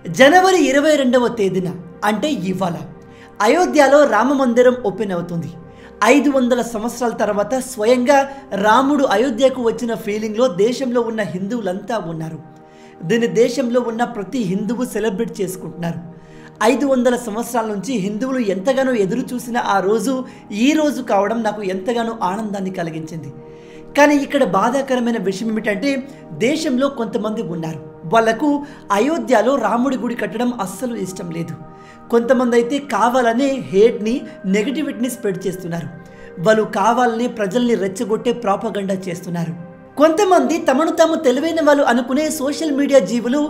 జనవరి 22వ తేదీన అంటే ఇవాళ అయోధ్యలో రామ మందిరం ఓపెన్ అవుతుంది. 500 సంవత్సరాల తర్వాత స్వయంగా రాముడు అయోధ్యకు వచ్చిన ఫీలింగ్లో దేశంలో ఉన్న హిందువులంతా ఉన్నారు. దీన్ని దేశంలో ఉన్న ప్రతి హిందువు సెలబ్రేట్ చేసుకుంటున్నారు. 500 సంవత్సరాల నుంచి హిందువులు ఎంతగానో ఎదురు చూసిన ఆ రోజు ఈ రోజు కావడం నాకు ఎంతగానో ఆనందాన్ని కలిగించింది. కానీ ఇక్కడ బాధాకరమైన విషయం ఏమిటంటే దేశంలో కొంతమంది ఉన్నారు, వాళ్లకు అయోధ్యలో రాముడి గుడి కట్టడం అస్సలు ఇష్టం లేదు. కొంతమంది అయితే కావాలనే హేట్ని నెగటివిటీని స్ప్రెడ్ చేస్తున్నారు. వాళ్ళు కావాలని ప్రజల్ని రెచ్చగొట్టే ప్రాపగండా చేస్తున్నారు. కొంతమంది తమను తాము తెలివైన వాళ్ళు అనుకునే సోషల్ మీడియా జీవులు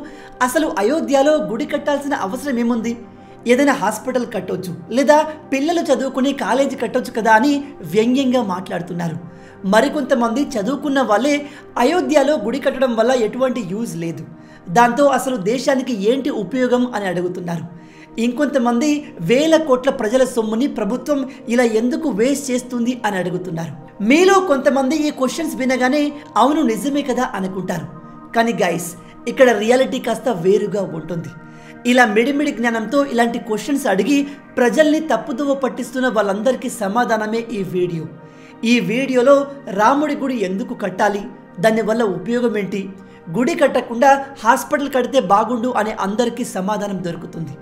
అసలు అయోధ్యలో గుడి కట్టాల్సిన అవసరం ఏముంది, ఏదైనా హాస్పిటల్ కట్టొచ్చు లేదా పిల్లలు చదువుకునే కాలేజీ కట్టొచ్చు కదా అని వ్యంగ్యంగా మాట్లాడుతున్నారు. మరికొంతమంది చదువుకున్న వాళ్ళే అయోధ్యలో గుడి కట్టడం వల్ల ఎటువంటి యూజ్ లేదు, దాంతో అసలు దేశానికి ఏంటి ఉపయోగం అని అడుగుతున్నారు. ఇంకొంతమంది వేల కోట్ల ప్రజల సొమ్ముని ప్రభుత్వం ఇలా ఎందుకు వేస్ట్ చేస్తుంది అని అడుగుతున్నారు. మీలో కొంతమంది ఈ క్వశ్చన్స్ వినగానే అవును నిజమే కదా అనుకుంటారు. కానీ గైస్, ఇక్కడ రియాలిటీ కాస్త వేరుగా ఉంటుంది. ఇలా మిడిమిడి జ్ఞానంతో ఇలాంటి క్వశ్చన్స్ అడిగి ప్రజల్ని తప్పుదోవ పట్టిస్తున్న వాళ్ళందరికీ సమాధానమే ఈ వీడియో. ఈ వీడియోలో రాముడి గుడి ఎందుకు కట్టాలి, దానివల్ల ఉపయోగం ఏంటి, గుడి కట్టకుండా హాస్పిటల్ కడితే బాగుండు అనే అందరికీ సమాధానం దొరుకుతుంది.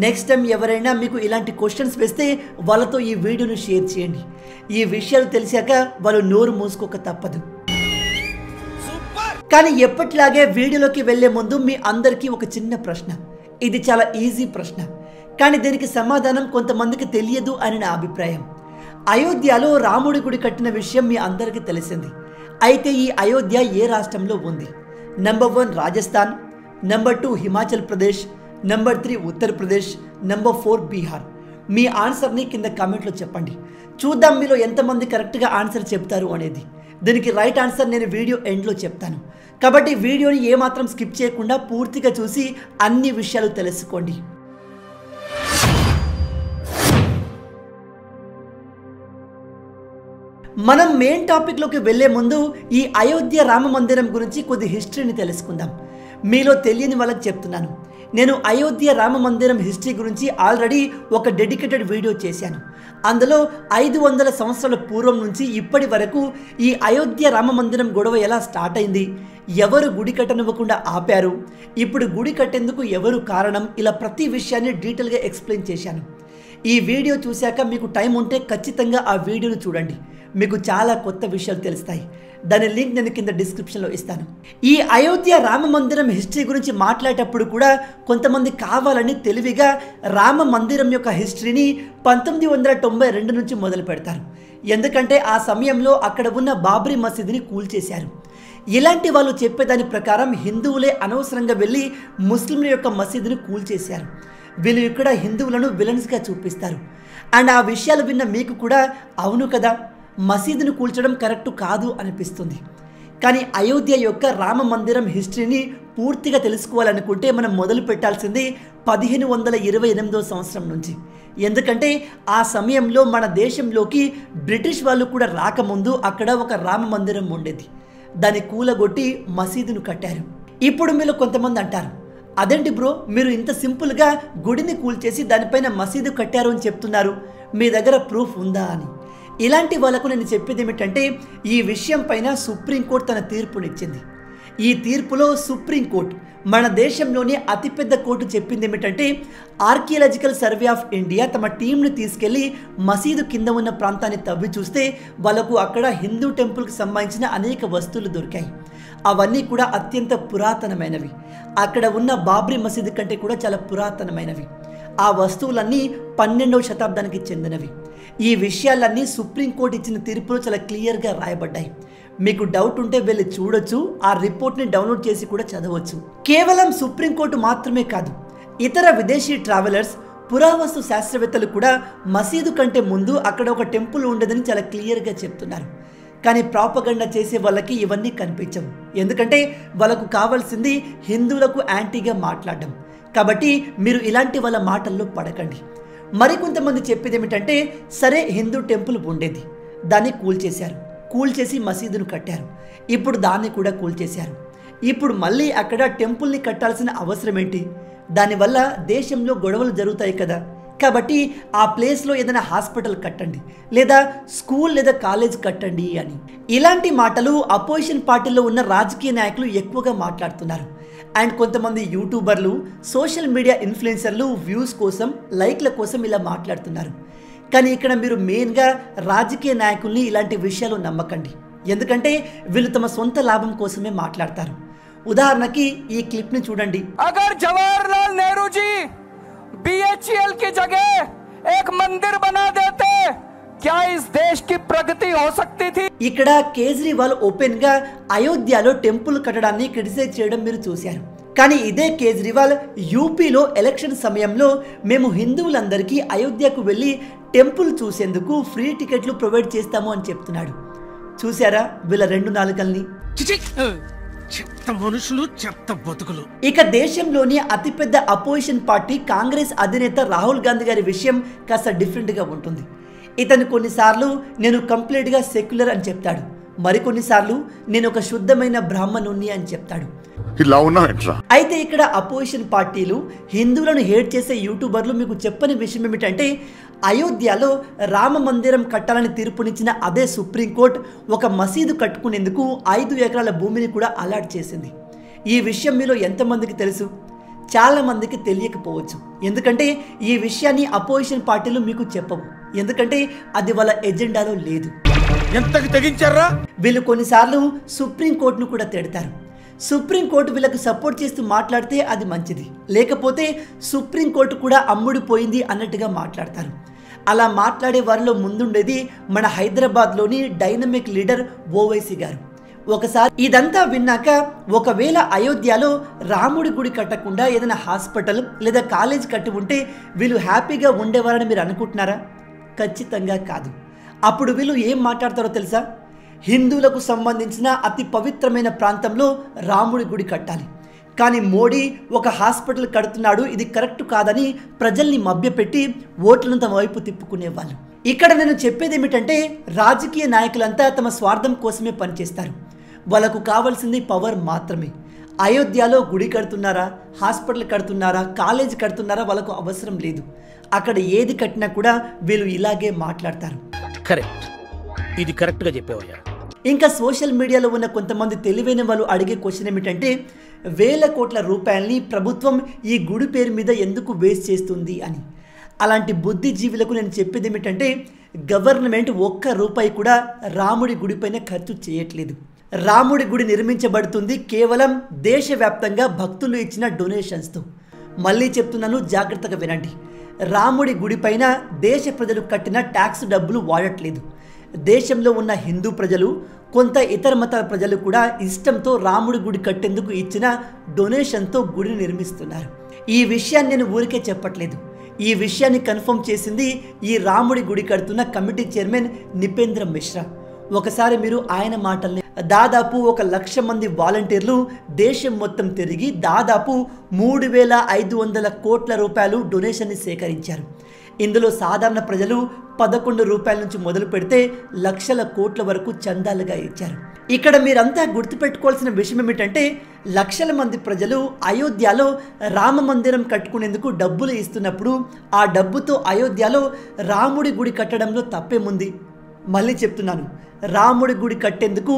నెక్స్ట్ టైం ఎవరైనా మీకు ఇలాంటి క్వశ్చన్స్ వేస్తే వాళ్ళతో ఈ వీడియోను షేర్ చేయండి. ఈ విషయాలు తెలిసాక వాళ్ళు నోరు మూసుకోక తప్పదు. కానీ ఎప్పటిలాగే వీడియోలోకి వెళ్లే ముందు మీ అందరికీ ఒక చిన్న ప్రశ్న. ఇది చాలా ఈజీ ప్రశ్న, కానీ దీనికి సమాధానం కొంతమందికి తెలియదు అని నా అభిప్రాయం. అయోధ్యలో రాముడి గుడి కట్టిన విషయం మీ అందరికీ తెలిసింది. అయితే ఈ అయోధ్య ఏ రాష్ట్రంలో ఉంది? Number 1 Rajasthan, number 2 Himachal Pradesh, number 3 Uttar Pradesh, number 4 Bihar. మీ ఆన్సర్ని కింద కామెంట్లో చెప్పండి. చూద్దాం మీలో ఎంతమంది కరెక్ట్గా ఆన్సర్ చెప్తారు అనేది. దీనికి రైట్ ఆన్సర్ నేను వీడియో ఎండ్లో చెప్తాను. కాబట్టి వీడియోని ఏమాత్రం స్కిప్ చేయకుండా పూర్తిగా చూసి అన్ని విషయాలు తెలుసుకోండి. మనం మెయిన్ టాపిక్లోకి వెళ్లే ముందు ఈ అయోధ్య రామ మందిరం గురించి కొద్ది హిస్టరీని తెలుసుకుందాం. మీలో తెలియని వాళ్ళకి చెప్తున్నాను, నేను అయోధ్య రామ మందిరం హిస్టరీ గురించి ఆల్రెడీ ఒక డెడికేటెడ్ వీడియో చేశాను. అందులో 500 సంవత్సరాల పూర్వం నుంచి ఇప్పటి వరకు ఈ అయోధ్య రామ మందిరం గొడవ ఎలా స్టార్ట్ అయింది, ఎవరు గుడి కట్టనివ్వకుండా ఆపారు, ఇప్పుడు గుడి కట్టేందుకు ఎవరు కారణం, ఇలా ప్రతి విషయాన్ని డీటెయిల్గా ఎక్స్ప్లెయిన్ చేశాను. ఈ వీడియో చూశాక మీకు టైం ఉంటే ఖచ్చితంగా ఆ వీడియోను చూడండి, మీకు చాలా కొత్త విషయాలు తెలుస్తాయి. దాని లింక్ నేను కింద డిస్క్రిప్షన్లో ఇస్తాను. ఈ అయోధ్య రామ మందిరం హిస్టరీ గురించి మాట్లాడేటప్పుడు కూడా కొంతమంది కావాలని తెలివిగా రామ మందిరం యొక్క హిస్టరీని 1992 నుంచి మొదలు పెడతారు. ఎందుకంటే ఆ సమయంలో అక్కడ ఉన్న బాబ్రీ మసీదుని కూల్చేశారు. ఇలాంటి వాళ్ళు చెప్పేదాని ప్రకారం హిందువులే అనవసరంగా వెళ్ళి ముస్లింల యొక్క మసీదుని కూల్చేశారు. వీళ్ళు ఇక్కడ హిందువులను విలన్స్గా చూపిస్తారు. అండ్ ఆ విషయాలు విన్న మీకు కూడా అవును కదా, మసీదును కూల్చడం కరెక్ట్ కాదు అనిపిస్తుంది. కానీ అయోధ్య యొక్క రామ మందిరం హిస్టరీని పూర్తిగా తెలుసుకోవాలనుకుంటే మనం మొదలు పెట్టాల్సింది 1528వ సంవత్సరం నుంచి. ఎందుకంటే ఆ సమయంలో మన దేశంలోకి బ్రిటిష్ వాళ్ళు కూడా రాకముందు అక్కడ ఒక రామ మందిరం ఉండేది. దాన్ని కూలగొట్టి మసీదును కట్టారు. ఇప్పుడు మీలో కొంతమంది అంటారు, అదేంటి బ్రో, మీరు ఇంత సింపుల్గా గుడిని కూల్చేసి దానిపైన మసీదు కట్టారు అని చెప్తున్నారు, మీ దగ్గర ప్రూఫ్ ఉందా అని. ఇలాంటి వాళ్ళకు నేను చెప్పేది ఏమిటంటే ఈ విషయం పైన సుప్రీంకోర్టు తన తీర్పునిచ్చింది. ఈ తీర్పులో సుప్రీంకోర్టు మన దేశంలోనే అతిపెద్ద కోర్టు చెప్పింది ఏమిటంటే ఆర్కియాలజికల్ సర్వే ఆఫ్ ఇండియా తమ టీంని తీసుకెళ్లి మసీదు కింద ఉన్న ప్రాంతాన్ని తవ్వి చూస్తే వాళ్ళకు అక్కడ హిందూ టెంపుల్కి సంబంధించిన అనేక వస్తువులు దొరికాయి. అవన్నీ కూడా అత్యంత పురాతనమైనవి. అక్కడ ఉన్న బాబ్రీ మసీదు కంటే కూడా చాలా పురాతనమైనవి. ఆ వస్తువులన్నీ 12వ శతాబ్దానికి చెందినవి. ఈ విషయాలన్నీ సుప్రీంకోర్టు ఇచ్చిన తీర్పులో చాలా క్లియర్గా రాయబడ్డాయి. మీకు డౌట్ ఉంటే వెళ్ళి చూడొచ్చు, ఆ రిపోర్ట్ని డౌన్లోడ్ చేసి కూడా చదవచ్చు. కేవలం సుప్రీంకోర్టు మాత్రమే కాదు, ఇతర విదేశీ ట్రావెలర్స్, పురావస్తు శాస్త్రవేత్తలు కూడా మసీదు కంటే ముందు అక్కడ ఒక టెంపుల్ ఉండదని చాలా క్లియర్గా చెప్తున్నారు. కానీ ప్రాపగండా చేసే వాళ్ళకి ఇవన్నీ కనిపించవు. ఎందుకంటే వాళ్ళకు కావాల్సింది హిందువులకు యాంటీగా మాట్లాడడం. కాబట్టి మీరు ఇలాంటి వాళ్ళ మాటల్లో పడకండి. మరికొంతమంది చెప్పేది ఏమిటంటే సరే హిందూ టెంపుల్ ఉండేది, దాన్ని కూల్చేశారు, కూల్చేసి మసీదును కట్టారు, ఇప్పుడు దాన్ని కూడా కూల్చేశారు, ఇప్పుడు మళ్ళీ అక్కడ టెంపుల్ని కట్టాల్సిన అవసరం ఏంటి, దానివల్ల దేశంలో గొడవలు జరుగుతాయి కదా, కాబట్టి ఆ ప్లేస్లో ఏదైనా హాస్పిటల్ కట్టండి, లేదా స్కూల్ లేదా కాలేజ్ కట్టండి అని. ఇలాంటి మాటలు అపోజిషన్ పార్టీలో ఉన్న రాజకీయ నాయకులు ఎక్కువగా మాట్లాడుతున్నారు. అండ్ కొంతమంది యూట్యూబర్లు, సోషల్ మీడియా ఇన్ఫ్లుయెన్సర్లు వ్యూస్ కోసం, లైక్ల కోసం ఇలా మాట్లాడుతున్నారు. కానీ ఇక్కడ మీరు మెయిన్గా రాజకీయ నాయకుల్ని ఇలాంటి విషయాలు నమ్మకండి, ఎందుకంటే వీళ్ళు తమ సొంత లాభం కోసమే మాట్లాడతారు. ఉదాహరణకి ఈ క్లిప్ని చూడండి. అగర్ జవహర్లాల్ నెహ్రూ జీ BHEL की जगह एक मंदिर बना देते क्या इस देश की प्रगति हो सकती थी? ఇక్కడ కేజ్రీవాల్ ఓపెన్ గా అయోధ్యలో టెంపుల్ కట్టడాన్ని క్రిటిసైజ్ చేయడం మీరు చూశారు. కానీ ఇదే కేజ్రీవాల్ యూపీలో ఎలక్షన్ సమయంలో మేము హిందువులందరికీ అయోధ్యకు వెళ్ళి టెంపుల్ చూసేందుకు ఫ్రీ టికెట్లు ప్రొవైడ్ చేస్తాము అని చెప్తున్నాడు. చూసారా వీళ్ళ రెండు నాలుకల్ని? మనుషులు చెత్త బతుకులు. ఇక దేశంలోని అతిపెద్ద అపోజిషన్ పార్టీ కాంగ్రెస్ అధినేత రాహుల్ గాంధీ గారి విషయం కాస్త డిఫరెంట్గా ఉంటుంది. ఇతను కొన్నిసార్లు నేను కంప్లీట్గా సెక్యులర్ అని చెప్తాడు, మరికొన్నిసార్లు నేను ఒక శుద్ధమైన బ్రాహ్మణుణ్ణి అని చెప్తాడు. అయితే ఇక్కడ అపోజిషన్ పార్టీలు, హిందువులను హేట్ చేసే యూట్యూబర్లు మీకు చెప్పని విషయం ఏమిటంటే, అయోధ్యలో రామ మందిరం కట్టాలని తీర్పునిచ్చిన అదే సుప్రీంకోర్టు ఒక మసీదు కట్టుకునేందుకు 5 ఎకరాల భూమిని కూడా అలాట్ చేసింది. ఈ విషయం మీలో ఎంతమందికి తెలుసు? చాలా మందికి తెలియకపోవచ్చు, ఎందుకంటే ఈ విషయాన్ని అపోజిషన్ పార్టీలు మీకు చెప్పవు, ఎందుకంటే అది వాళ్ళ ఎజెండాలో లేదు. ఎంతకి తెగించారా? వీళ్ళు కొన్నిసార్లు సుప్రీంకోర్టును కూడా తిడతారు. సుప్రీంకోర్టు వీళ్ళకి సపోర్ట్ చేస్తూ మాట్లాడితే అది మంచిది, లేకపోతే సుప్రీంకోర్టు కూడా అమ్ముడిపోయింది అన్నట్టుగా మాట్లాడతారు. అలా మాట్లాడే వారిలో ముందుండేది మన హైదరాబాద్లోని డైనమిక్ లీడర్ ఓవైసీ గారు. ఒకసారి ఇదంతా విన్నాక, ఒకవేళ అయోధ్యలో రాముడి గుడి కట్టకుండా ఏదైనా హాస్పిటల్ లేదా కాలేజ్ కట్టి ఉంటే వీళ్ళు హ్యాపీగా ఉండేవారని మీరు అనుకుంటున్నారా? ఖచ్చితంగా కాదు. అప్పుడు వీళ్ళు ఏం మాట్లాడతారో తెలుసా? హిందువులకు సంబంధించిన అతి పవిత్రమైన ప్రాంతంలో రాముడి గుడి కట్టాలి, కానీ మోడీ ఒక హాస్పిటల్ కడుతున్నాడు, ఇది కరెక్ట్ కాదని ప్రజల్ని మభ్యపెట్టి ఓట్లను తమ వైపు తిప్పుకునేవాళ్ళు. ఇక్కడ నేను చెప్పేది ఏమిటంటే, రాజకీయ నాయకులంతా తమ స్వార్థం కోసమే పనిచేస్తారు. వాళ్ళకు కావాల్సింది పవర్ మాత్రమే. అయోధ్యలో గుడి కడుతున్నారా, హాస్పిటల్ కడుతున్నారా, కాలేజ్ కడుతున్నారా వాళ్ళకు అవసరం లేదు. అక్కడ ఏది కట్టినా కూడా వీళ్ళు ఇలాగే మాట్లాడతారు. కరెక్ట్, ఇది కరెక్ట్గా చెప్పేవయ్యా. ఇంకా సోషల్ మీడియాలో ఉన్న కొంతమంది తెలివైన వాళ్ళు అడిగే క్వశ్చన్ ఏమిటంటే, వేల కోట్ల రూపాయలని ప్రభుత్వం ఈ గుడి పేరు మీద ఎందుకు వేస్ట్ చేస్తుంది అని. అలాంటి బుద్ధిజీవులకు నేను చెప్పేది ఏమిటంటే, గవర్నమెంట్ ఒక్క రూపాయి కూడా రాముడి గుడిపైన ఖర్చు చేయట్లేదు. రాముడి గుడి నిర్మించబడుతుంది కేవలం దేశవ్యాప్తంగా భక్తులు ఇచ్చిన డొనేషన్స్తో. మళ్ళీ చెప్తున్నాను, జాగ్రత్తగా వినండి. రాముడి గుడిపైన దేశ ప్రజలు కట్టిన ట్యాక్స్ డబ్బులు వాడట్లేదు. దేశంలో ఉన్న హిందూ ప్రజలు, కొంత ఇతర మతాల ప్రజలు కూడా ఇష్టంతో రాముడి గుడి కట్టేందుకు ఇచ్చిన డొనేషన్తో గుడిని నిర్మిస్తున్నారు. ఈ విషయాన్ని నేను ఊరికే చెప్పట్లేదు. ఈ విషయాన్ని కన్ఫర్మ్ చేసింది ఈ రాముడి గుడి కడుతున్న కమిటీ చైర్మన్ నిపేంద్ర మిశ్రా. ఒకసారి మీరు ఆయన మాటల్ని, దాదాపు 1,00,000 మంది వాలంటీర్లు దేశం మొత్తం తిరిగి దాదాపు 3,500 కోట్ల రూపాయలు డొనేషన్ని సేకరించారు. ఇందులో సాధారణ ప్రజలు 11 రూపాయల నుంచి మొదలు పెడితే లక్షల కోట్ల వరకు చందాలుగా ఇచ్చారు. ఇక్కడ మీరంతా గుర్తుపెట్టుకోవాల్సిన విషయం ఏమిటంటే, లక్షల మంది ప్రజలు అయోధ్యలో రామ మందిరం కట్టుకునేందుకు డబ్బులు ఇస్తున్నప్పుడు ఆ డబ్బుతో అయోధ్యలో రాముడి గుడి కట్టడంలో తప్పేముంది? మళ్ళీ చెప్తున్నాను, రాముడి గుడి కట్టేందుకు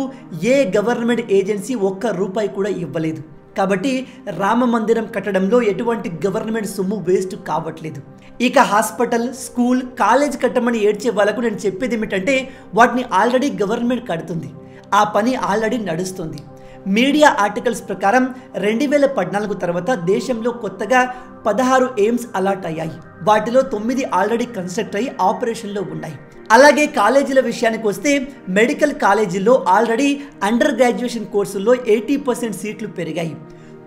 ఏ గవర్నమెంట్ ఏజెన్సీ ఒక్క రూపాయి కూడా ఇవ్వలేదు. కాబట్టి రామ మందిరం కట్టడంలో ఎటువంటి గవర్నమెంట్ సొమ్ము వేస్ట్ కావట్లేదు. ఇక హాస్పిటల్, స్కూల్, కాలేజ్ కట్టమని ఏడ్చే వాళ్ళకు నేను చెప్పేది ఏమిటంటే, వాటిని ఆల్రెడీ గవర్నమెంట్ కడుతుంది. ఆ పని ఆల్రెడీ నడుస్తుంది. మీడియా ఆర్టికల్స్ ప్రకారం 2014 తర్వాత దేశంలో కొత్తగా 16 ఎయిమ్స్ అలాట్ అయ్యాయి. వాటిలో 9 ఆల్రెడీ కన్స్ట్రక్ట్ అయ్యి ఆపరేషన్లో ఉన్నాయి. అలాగే కాలేజీల విషయానికి వస్తే, మెడికల్ కాలేజీల్లో ఆల్రెడీ అండర్ గ్రాడ్యుయేషన్ కోర్సుల్లో 80% సీట్లు పెరిగాయి.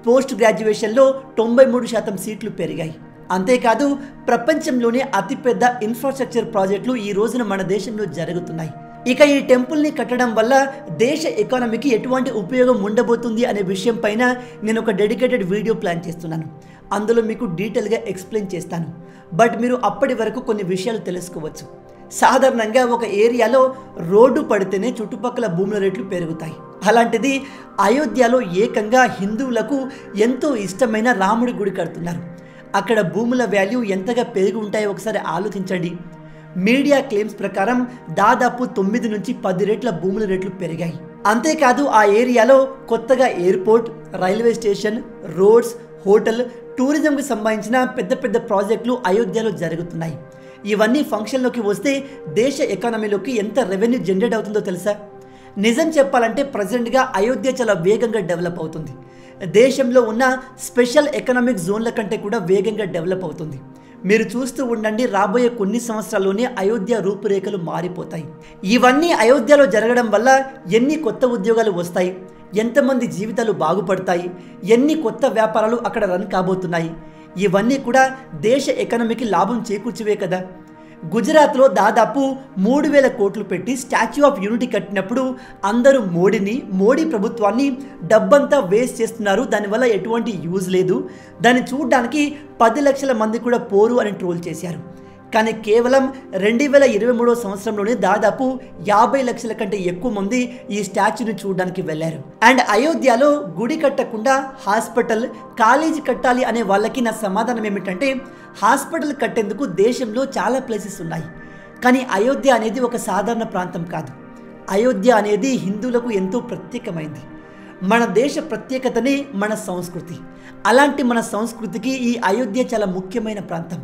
పోస్ట్ గ్రాడ్యుయేషన్లో 93% సీట్లు పెరిగాయి. అంతేకాదు, ప్రపంచంలోనే అతిపెద్ద ఇన్ఫ్రాస్ట్రక్చర్ ప్రాజెక్టులు ఈ రోజున మన దేశంలో జరుగుతున్నాయి. ఇక ఈ టెంపుల్ని కట్టడం వల్ల దేశ ఎకానమీకి ఎటువంటి ఉపయోగం ఉండబోతుంది అనే విషయం పైన నేను ఒక డెడికేటెడ్ వీడియో ప్లాన్ చేస్తున్నాను. అందులో మీకు డీటెయిల్గా ఎక్స్ప్లెయిన్ చేస్తాను. బట్ మీరు అప్పటి వరకు కొన్ని విషయాలు తెలుసుకోవచ్చు. సాధారణంగా ఒక ఏరియాలో రోడ్డు పడితేనే చుట్టుపక్కల భూముల రేట్లు పెరుగుతాయి. అలాంటిది అయోధ్యలో ఏకంగా హిందువులకు ఎంతో ఇష్టమైన రాముడి గుడి కడుతున్నారు. అక్కడ భూముల వాల్యూ ఎంతగా పెరిగి ఉంటాయో ఒకసారి ఆలోచించండి. మీడియా క్లెయిమ్స్ ప్రకారం దాదాపు 9 నుంచి 10 రెట్ల భూముల రేట్లు పెరిగాయి. అంతేకాదు ఆ ఏరియాలో కొత్తగా airport, railway station, roads, hotel, టూరిజంకి సంబంధించిన పెద్ద పెద్ద ప్రాజెక్టులు అయోధ్యలో జరుగుతున్నాయి. ఇవన్నీ ఫంక్షన్లోకి వస్తే దేశ ఎకానమీలోకి ఎంత రెవెన్యూ జనరేట్ అవుతుందో తెలుసా? నిజం చెప్పాలంటే ప్రజెంట్గా అయోధ్య చాలా వేగంగా డెవలప్ అవుతుంది. దేశంలో ఉన్న స్పెషల్ ఎకనామిక్ జోన్ల కంటే కూడా వేగంగా డెవలప్ అవుతుంది. మీరు చూస్తూ ఉండండి, రాబోయే కొన్ని సంవత్సరాల్లోనే అయోధ్య రూపురేఖలు మారిపోతాయి. ఇవన్నీ అయోధ్యలో జరగడం వల్ల ఎన్ని కొత్త ఉద్యోగాలు వస్తాయి, ఎంతమంది జీవితాలు బాగుపడతాయి, ఎన్ని కొత్త వ్యాపారాలు అక్కడ రన్ కాబోతున్నాయి, ఇవన్నీ కూడా దేశ ఎకానమీకి లాభం చేకూర్చివే కదా. గుజరాత్లో దాదాపు 3,000 కోట్లు పెట్టి స్టాచ్యూ ఆఫ్ యూనిటీ కట్టినప్పుడు అందరూ మోడీ ప్రభుత్వాన్ని డబ్బంతా వేస్ట్ చేస్తున్నారు, దానివల్ల ఎటువంటి యూజ్ లేదు, దాన్ని చూడడానికి 10 లక్షల మంది కూడా పోరు అని ట్రోల్ చేశారు. కానీ కేవలం 2023 సంవత్సరంలోనే దాదాపు 50 లక్షల కంటే ఎక్కువ మంది ఈ స్టాచ్యూని చూడడానికి వెళ్ళారు. అండ్ అయోధ్యలో గుడి కట్టకుండా హాస్పిటల్, కాలేజీ కట్టాలి అనే వాళ్ళకి నా సమాధానం ఏమిటంటే, హాస్పిటల్ కట్టేందుకు దేశంలో చాలా ప్లేసెస్ ఉన్నాయి. కానీ అయోధ్య అనేది ఒక సాధారణ ప్రాంతం కాదు. అయోధ్య అనేది హిందువులకు ఎంతో ప్రత్యేకమైంది. మన దేశ ప్రత్యేకతనే మన సంస్కృతి. అలాంటి మన సంస్కృతికి ఈ అయోధ్య చాలా ముఖ్యమైన ప్రాంతం.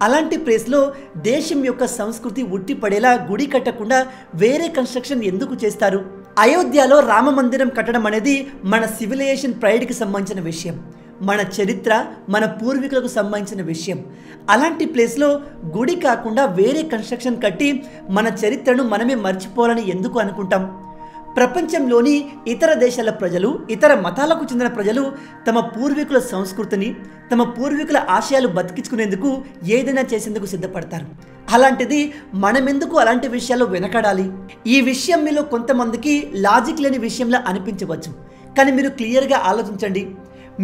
అలాంటి ప్లేస్లో దేశం యొక్క సంస్కృతి ఉట్టిపడేలా గుడి కట్టకుండా వేరే కన్స్ట్రక్షన్ ఎందుకు చేస్తారు? అయోధ్యలో రామ మందిరం కట్టడం అనేది మన సివిలైజేషన్ ప్రైడ్కి సంబంధించిన విషయం, మన చరిత్ర, మన పూర్వీకులకు సంబంధించిన విషయం. అలాంటి ప్లేస్లో గుడి కాకుండా వేరే కన్స్ట్రక్షన్ కట్టి మన చరిత్రను మనమే మర్చిపోవాలని ఎందుకు అనుకుంటాం? ప్రపంచంలోని ఇతర దేశాల ప్రజలు, ఇతర మతాలకు చెందిన ప్రజలు తమ పూర్వీకుల సంస్కృతిని, తమ పూర్వీకుల ఆశయాలు బతికించుకునేందుకు ఏదైనా చేసేందుకు సిద్ధపడతారు. అలాంటిది మనమెందుకు అలాంటి విషయాల్లో వెనకడాలి? ఈ విషయం మీలో కొంతమందికి లాజిక్ లేని విషయంలా అనిపించవచ్చు. కానీ మీరు క్లియర్గా ఆలోచించండి.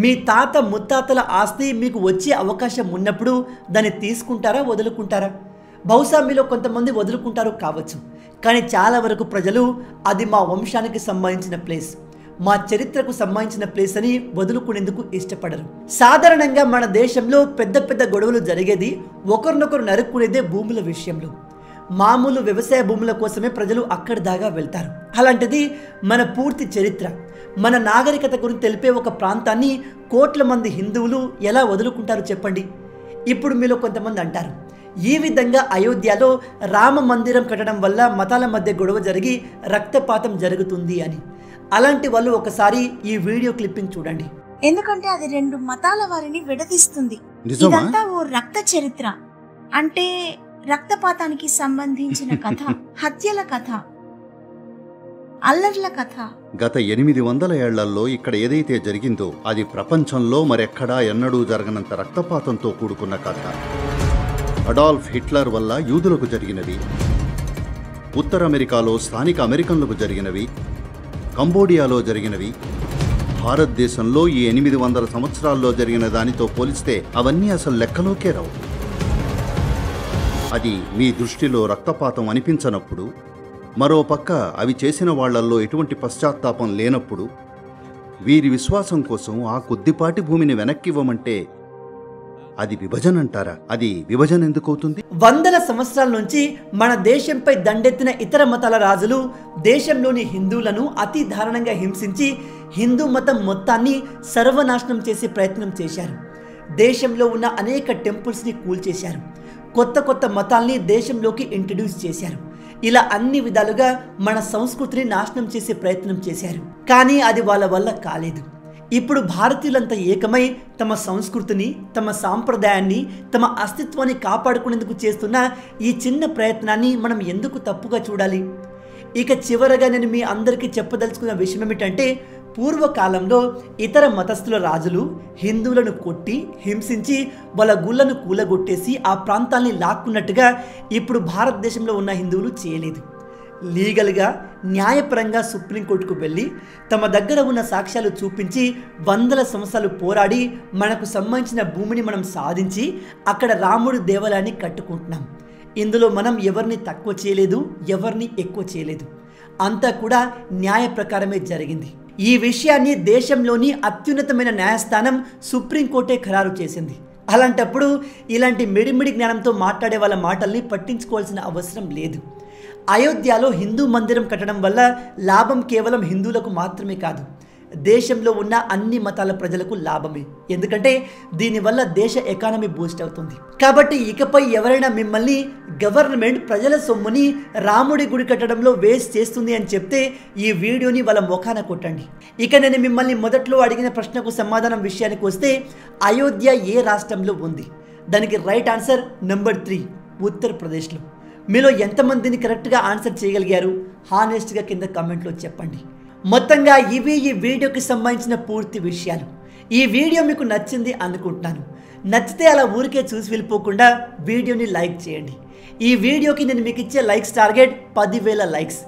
మీ తాత ముత్తాతల ఆస్తి మీకు వచ్చే అవకాశం ఉన్నప్పుడు దాన్ని తీసుకుంటారా, వదులుకుంటారా? బహుశా మీలో కొంతమంది వదులుకుంటారు కావచ్చు. కానీ చాలా వరకు ప్రజలు అది మా వంశానికి సంబంధించిన ప్లేస్, మా చరిత్రకు సంబంధించిన ప్లేస్ అని వదులుకునేందుకు ఇష్టపడరు. సాధారణంగా మన దేశంలో పెద్ద పెద్ద గొడవలు జరిగేది ఒకరినొకరు నరుక్కునేదే భూముల విషయంలో. మామూలు వ్యవసాయ భూముల కోసమే ప్రజలు అక్కడి దాకా వెళ్తారు. అలాంటిది మన పూర్తి చరిత్ర, మన నాగరికత గురించి తెలిపే ఒక ప్రాంతాన్ని కోట్ల మంది హిందువులు ఎలా వదులుకుంటారు చెప్పండి? ఇప్పుడు మీలో కొంతమంది అంటారు, ఈ విధంగా అయోధ్యలో రామ మందిరం కట్టడం వల్ల మతాల మధ్య గొడవ జరిగి రక్తపాతం జరుగుతుంది అని. అలాంటి వాళ్ళు ఒకసారి ఈ వీడియో క్లిప్పింగ్ చూడండి. ఎందుకంటే అది 2 మతాల వారిని విడదీస్తుంది. ఇదంతా ఓ రక్త చరిత్ర, అంటే రక్తపాతానికి సంబంధించిన కథ, హత్యల కథ, అల్లర్ల కథ. గత 800 ఏళ్లలో ఇక్కడ ఏదైతే జరిగిందో అది ప్రపంచంలో మరెక్కడా ఎన్నడూ జరగనంత రక్తపాతంతో కూడుకున్న కథ. అడాల్ఫ్ హిట్లర్ వల్ల యూదులకు జరిగినవి, ఉత్తర అమెరికాలో స్థానిక అమెరికన్లకు జరిగినవి, కంబోడియాలో జరిగినవి, భారతదేశంలో ఈ 800 సంవత్సరాల్లో జరిగిన దానితో పోలిస్తే అవన్నీ అసలు లెక్కలోకే రావు. అది మీ దృష్టిలో రక్తపాతం అనిపించనప్పుడు, మరోపక్క అవి చేసిన వాళ్లల్లో ఎటువంటి పశ్చాత్తాపం లేనప్పుడు, వీరి విశ్వాసం కోసం ఆ కొద్దిపాటి భూమిని వెనక్కివ్వమంటే అది విభజన అంటారా? అది విభజన ఎందుకు అవుతుంది? వందల సంవత్సరాల నుంచి మన దేశంపై దండెత్తిన ఇతర మతాల రాజులు దేశంలోని హిందువులను అతి దారుణంగా హింసించి హిందూ మతం మొత్తాన్ని సర్వనాశనం చేసే ప్రయత్నం చేశారు. దేశంలో ఉన్న అనేక టెంపుల్స్ని కూల్చేశారు, కొత్త కొత్త మతాల్ని దేశంలోకి ఇంట్రడ్యూస్ చేశారు. ఇలా అన్ని విధాలుగా మన సంస్కృతిని నాశనం చేసే ప్రయత్నం చేశారు. కానీ అది వాళ్ళ వల్ల కాలేదు. ఇప్పుడు భారతీయులంతా ఏకమై తమ సంస్కృతిని, తమ సాంప్రదాయాన్ని, తమ అస్తిత్వాన్ని కాపాడుకునేందుకు చేస్తున్న ఈ చిన్న ప్రయత్నాన్ని మనం ఎందుకు తప్పుగా చూడాలి? ఇక చివరగా నేను మీ అందరికీ చెప్పదలుచుకున్న విషయం ఏమిటంటే, పూర్వకాలంలో ఇతర మతస్థుల రాజులు హిందువులను కొట్టి హింసించి వాళ్ళ గుళ్ళను కూలగొట్టేసి ఆ ప్రాంతాల్ని లాక్కున్నట్టుగా ఇప్పుడు భారతదేశంలో ఉన్న హిందువులు చేయలేదు. లీగల్గా, న్యాయపరంగా సుప్రీంకోర్టుకు వెళ్ళి తమ దగ్గర ఉన్న సాక్ష్యాలు చూపించి వందల సంవత్సరాలు పోరాడి మనకు సంబంధించిన భూమిని మనం సాధించి అక్కడ రాముడి దేవాలయాన్ని కట్టుకుంటున్నాం. ఇందులో మనం ఎవరిని తక్కువ చేయలేదు, ఎవరిని ఎక్కువ చేయలేదు. అంతా కూడా న్యాయ ప్రకారమే జరిగింది. ఈ విషయాన్ని దేశంలోని అత్యున్నతమైన న్యాయస్థానం సుప్రీంకోర్టే ఖరారు చేసింది. అలాంటప్పుడు ఇలాంటి మిడిమిడి జ్ఞానంతో మాట్లాడే వాళ్ళ మాటల్ని పట్టించుకోవాల్సిన అవసరం లేదు. అయోధ్యలో హిందూ మందిరం కట్టడం వల్ల లాభం కేవలం హిందువులకు మాత్రమే కాదు, దేశంలో ఉన్న అన్ని మతాల ప్రజలకు లాభమే. ఎందుకంటే దీనివల్ల దేశ ఎకానమీ బూస్ట్ అవుతుంది. కాబట్టి ఇకపై ఎవరైనా మిమ్మల్ని గవర్నమెంట్ ప్రజల సొమ్ముని రాముడి గుడి కట్టడంలో వేస్ట్ చేస్తుంది అని చెప్తే ఈ వీడియోని వాళ్ళ ముఖాన కొట్టండి. ఇక నేను మిమ్మల్ని మొదట్లో అడిగిన ప్రశ్నకు సమాధానం విషయానికి వస్తే, అయోధ్య ఏ రాష్ట్రంలో ఉంది? దానికి రైట్ ఆన్సర్ నెంబర్ 3, ఉత్తరప్రదేశ్లో. మీలో ఎంతమందిని కరెక్ట్గా ఆన్సర్ చేయగలిగారు? హానెస్ట్గా కింద కామెంట్లో చెప్పండి. మొత్తంగా ఇవి ఈ వీడియోకి సంబంధించిన పూర్తి విషయాలు. ఈ వీడియో మీకు నచ్చింది అనుకుంటున్నాను. నచ్చితే అలా ఊరికే చూసి వెళ్ళిపోకుండా వీడియోని లైక్ చేయండి. ఈ వీడియోకి నేను మీకు ఇచ్చే లైక్స్ టార్గెట్ 10,000 లైక్స్.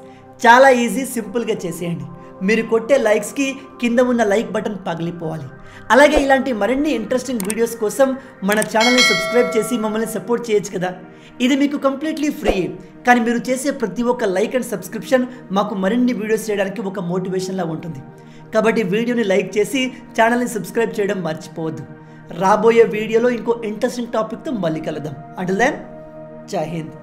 చాలా ఈజీ, సింపుల్గా చేసేయండి. మీరు కొట్టే లైక్స్కి కింద ఉన్న లైక్ బటన్ పగిలిపోవాలి. అలాగే ఇలాంటి మరిన్ని ఇంట్రెస్టింగ్ వీడియోస్ కోసం మన ఛానల్ని సబ్స్క్రైబ్ చేసి మమ్మల్ని సపోర్ట్ చేయొచ్చు కదా. ఇది మీకు కంప్లీట్లీ ఫ్రీ, కానీ మీరు చేసే ప్రతి ఒక్క లైక్ అండ్ సబ్స్క్రిప్షన్ మాకు మరిన్ని వీడియోస్ చేయడానికి ఒక మోటివేషన్లా ఉంటుంది. కాబట్టి వీడియోని లైక్ చేసి ఛానల్ని సబ్స్క్రైబ్ చేయడం మర్చిపోవద్దు. రాబోయే వీడియోలో ఇంకో ఇంట్రెస్టింగ్ టాపిక్తో మళ్ళీ కలుద్దాం. అంటిల్ దెన్, జై హింద్.